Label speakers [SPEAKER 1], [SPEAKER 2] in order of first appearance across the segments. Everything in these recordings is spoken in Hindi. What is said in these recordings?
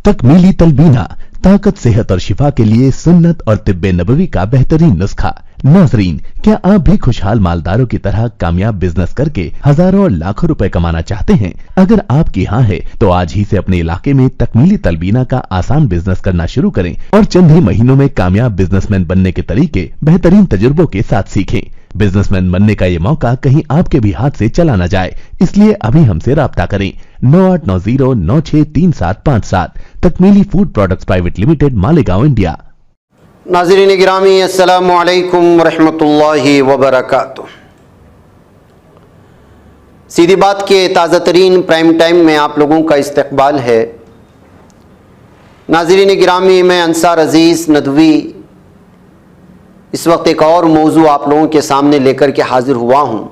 [SPEAKER 1] तकमीली तलबीना, ताकत, सेहत और शिफा के लिए सुन्नत और तिब्बे नबवी का बेहतरीन नुस्खा। नाजरीन, क्या आप भी खुशहाल मालदारों की तरह कामयाब बिजनेस करके हजारों और लाखों रुपए कमाना चाहते हैं? अगर आपकी हाँ है तो आज ही से अपने इलाके में तकमीली तलबीना का आसान बिजनेस करना शुरू करें और चंद ही महीनों में कामयाब बिजनेसमैन बनने के तरीके बेहतरीन तजुर्बों के साथ सीखें। बिजनेसमैन बनने का ये मौका कहीं आपके भी हाथ से चला न जाए, इसलिए अभी हमसे राब्ता करें 9890963757। Takmeeli food products private limited, Malegaon, India.
[SPEAKER 2] नाज़रीन गिरामी, अस्सलामु अलैकुम वरहमतुल्लाहि वबरकातुह। सीधी बात के ताज़ा तरीन प्राइम टाइम में आप लोगों का इस्तकबाल है। नाज़रीन गिरामी, मैं अंसार अजीज़ नदवी इस वक्त एक और मौजू आप लोगों के सामने लेकर के हाजिर हुआ हूँ।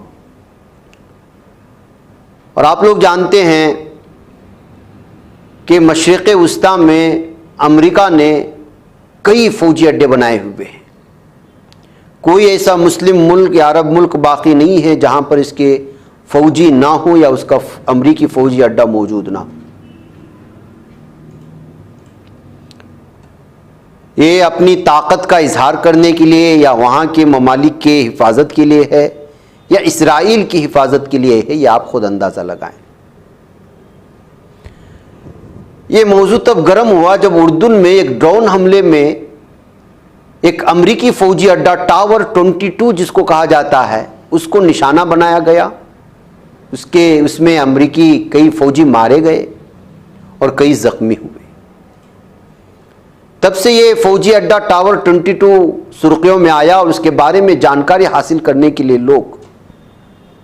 [SPEAKER 2] और आप लोग जानते हैं कि मशरिक़ वस्ता में अमेरिका ने कई फ़ौजी अड्डे बनाए हुए हैं। कोई ऐसा मुस्लिम मुल्क या अरब मुल्क बाकी नहीं है जहाँ पर इसके फ़ौजी ना हो या उसका अमरीकी फ़ौजी अड्डा मौजूद ना हो। ये अपनी ताकत का इजहार करने के लिए या वहाँ के ममालिक के हिफाजत के लिए है या इसराइल की हिफाजत के लिए है, यह आप खुद अंदाज़ा लगाएं। ये मौजू तब गर्म हुआ जब उर्दून में एक ड्रोन हमले में एक अमरीकी फ़ौजी अड्डा टावर 22 जिसको कहा जाता है, उसको निशाना बनाया गया। उसमें अमरीकी कई फ़ौजी मारे गए और कई ज़ख्मी हुए। तब से ये फ़ौजी अड्डा टावर 22 सुर्खियों में आया और उसके बारे में जानकारी हासिल करने के लिए लोग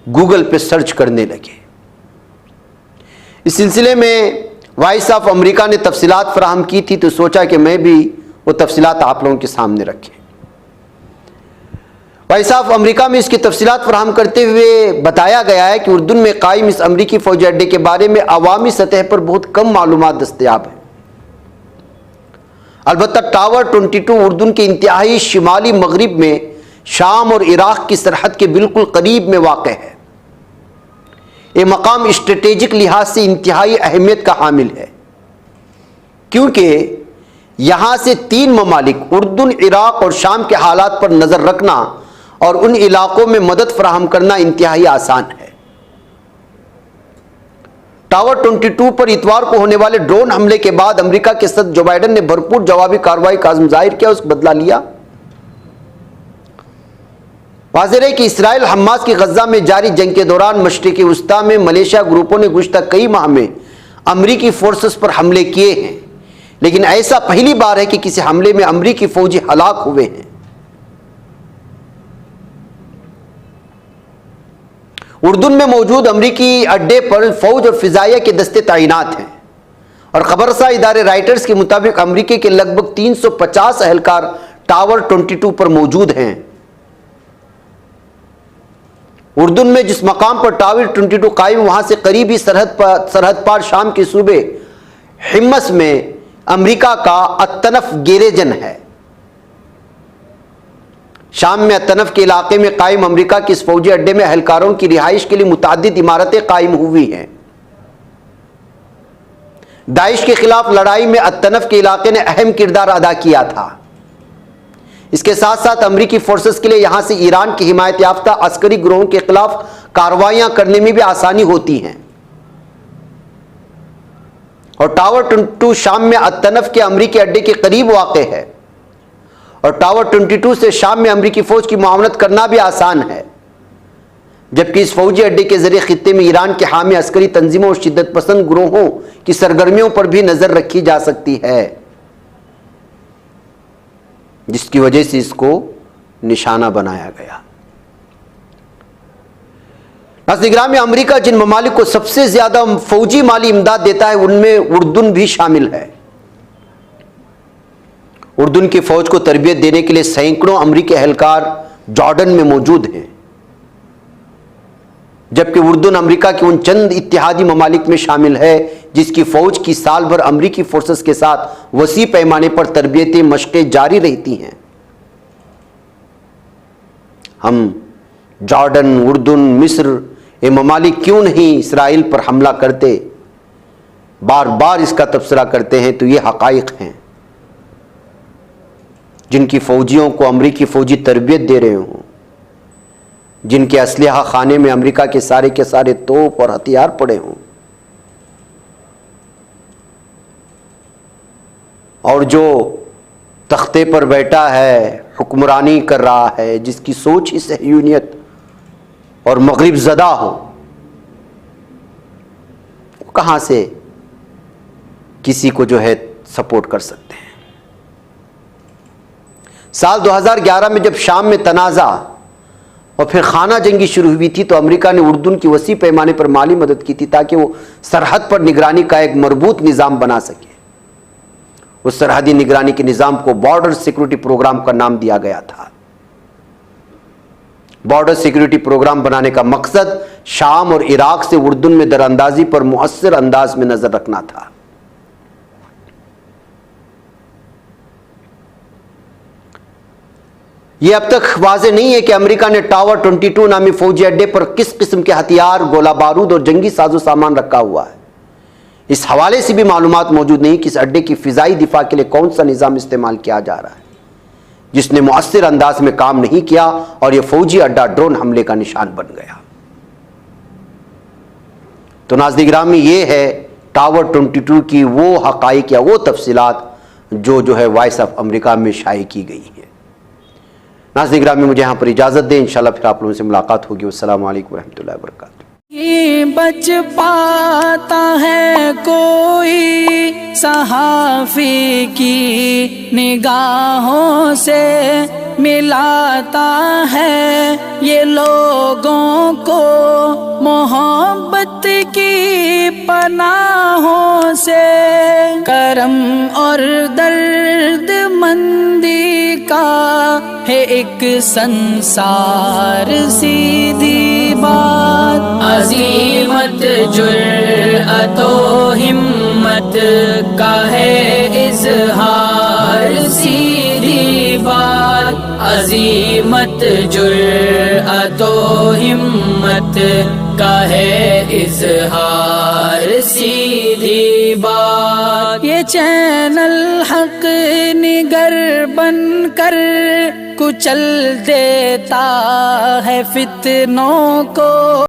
[SPEAKER 2] गूगल पे सर्च करने लगे। इस सिलसिले में वॉइस ऑफ अमेरिका ने तफसीलात फराहम की थी, तो सोचा कि मैं भी वो तफसीलात आप लोगों के सामने रखें। वॉइस ऑफ अमेरिका में इसकी तफसीलात फराहम करते हुए बताया गया है कि उर्दून में कायम इस अमरीकी फ़ौजी अड्डे के बारे में अवामी सतह पर बहुत कम मालूमात दस्तयाब है। अलबत्ता टावर 22 उर्दून के इंतहाई शिमाली मगरिब में शाम और इराक की सरहद के बिल्कुल करीब में वाक़ है। ये मकाम स्ट्रेटेजिक लिहाज से इंतहाई अहमियत का हामिल है, क्योंकि यहाँ से 3 ममालिक उर्दून, इराक और शाम के हालात पर नज़र रखना और उन इलाकों में मदद फराहम करना इंतहाई आसान है। टावर 22 पर इतवार को होने वाले ड्रोन हमले के बाद अमेरिका के सदर जो बाइडेन ने भरपूर जवाबी कार्रवाई का अज़्म जाहिर किया, उसका बदला लिया। वाज़ेह है कि इसराइल हमास की गजा में जारी जंग के दौरान मशरिक़ी वस्ता में मलेशिया ग्रुपों ने गुज़श्ता कई माह में अमरीकी फोर्सेस पर हमले किए हैं, लेकिन ऐसा पहली बार है कि किसी हमले में अमरीकी फौजी हलाक हुए हैं। उर्दून में मौजूद अमरीकी अड्डे पर फौज और फिजाइया के दस्ते तैनात हैं और खबरसा इदारे राइटर्स के मुताबिक अमरीका के लगभग 350 एहलकार टावर 22 पर मौजूद हैं। उर्दून में जिस मकाम पर टावर 22 कायम, वहां से करीबी सरहद पार शाम के सूबे हिम्मस में अमरीका का अतनफ गैरेजन है। शाम में अतनफ के इलाके में कायम अमरीका के इस फौजी अड्डे में एहलकारों की रिहाइश के लिए मुताद्दिद इमारतें कायम हुई हैं। दाइश के खिलाफ लड़ाई में अतनफ के इलाके ने अहम किरदार अदा किया था। इसके साथ साथ अमरीकी फोर्सेस के लिए यहां से ईरान की हिमायत याफ्ता अस्करी गिरोहों के खिलाफ कार्रवाइयां करने में भी आसानी होती हैं। और टावर 22 शाम में अतनफ के अमरीकी अड्डे के करीब वाक़ है और टावर 22 से शाम में अमरीकी फौज की मुआवनत करना भी आसान है, जबकि इस फौजी अड्डे के जरिए खित्ते में ईरान के हामी अस्करी तंजीमों और शिद्दत पसंद गिरोहों की सरगर्मियों पर भी नजर रखी जा सकती है, जिसकी वजह से इसको निशाना बनाया गया। नाज़रीन में अमेरिका जिन ममालिक को सबसे ज्यादा फौजी माली इमदाद देता है, उनमें उर्दून भी शामिल है। उर्दून की फौज को तरबियत देने के लिए सैकड़ों अमरीकी एहलकार जॉर्डन में मौजूद हैं, जबकि उर्दून अमेरिका के उन चंद इत्तेहादी ममालिक में शामिल है जिसकी फौज की साल भर अमरीकी फोर्सेस के साथ वसी पैमाने पर तरबियती मशक़ें जारी रहती हैं। हम जॉर्डन, उर्दून, मिस्र ये ममालिक क्यों नहीं इसराइल पर हमला करते, बार बार इसका तबसरा करते हैं तो ये हकाइक हैं। जिनकी फौजियों को अमरीकी फौजी तरबियत दे रहे हों, जिनके असलहा खाने में अमेरिका के सारे तोप और हथियार पड़े हों, और जो तख्ते पर बैठा है, हुक्मरानी कर रहा है, जिसकी सोच ही सहयूनियत और मगरिब ज़दा हो, वो कहाँ से किसी को जो है सपोर्ट कर सकते हैं। साल 2011 में जब शाम में तनाज़ा और फिर खाना जंगी शुरू हुई थी तो अमेरिका ने उर्दून की वसी पैमाने पर माली मदद की थी ताकि वो सरहद पर निगरानी का एक मजबूत निज़ाम बना सके। उस सरहदी निगरानी के निज़ाम को बॉर्डर सिक्योरिटी प्रोग्राम का नाम दिया गया था। बॉर्डर सिक्योरिटी प्रोग्राम बनाने का मकसद शाम और इराक से उर्दून में दरअंदाजी पर मुअस्सर अंदाज में नजर रखना था। यह अब तक वाज़ेह नहीं है कि अमेरिका ने टावर 22 नामी फौजी अड्डे पर किस किस्म के हथियार, गोला बारूद और जंगी साजो सामान रखा हुआ है। इस हवाले से भी मालूमात मौजूद नहीं कि इस अड्डे की फिजाई दिफा के लिए कौन सा निज़ाम इस्तेमाल किया जा रहा है, जिसने मुअस्सर अंदाज में काम नहीं किया और यह फौजी अड्डा ड्रोन हमले का निशान बन गया। तो नाज़रीन गिरामी, ये है टावर 22 की वो हकाइक या वो तफसीलात जो है वॉइस ऑफ अमेरिका में शाये की गई है। नाज़रीन गिरामी, मुझे यहाँ पर इजाज़त दें, इंशाल्लाह फिर आप लोगों से मुलाकात होगी। अस्सलामु अलैकुम रहमतुल्लाहि व बरकातुहू।
[SPEAKER 3] ये बच पाता है कोई सहाफ़ी की निगाहों से, मिलाता है ये लोगों को मोहब्बत की पनाहों से। करम और दर्द मंदी का है एक संसार, सीधी बात अज़ीमत जुर्अतो हिम्मत का है इज़हार, सीधी बात अज़ीमत जुर्अतो हिम्मत का है इज़हार, सीधी बात। ये चैनल हक निगर बनकर कुचल देता है फितनों को।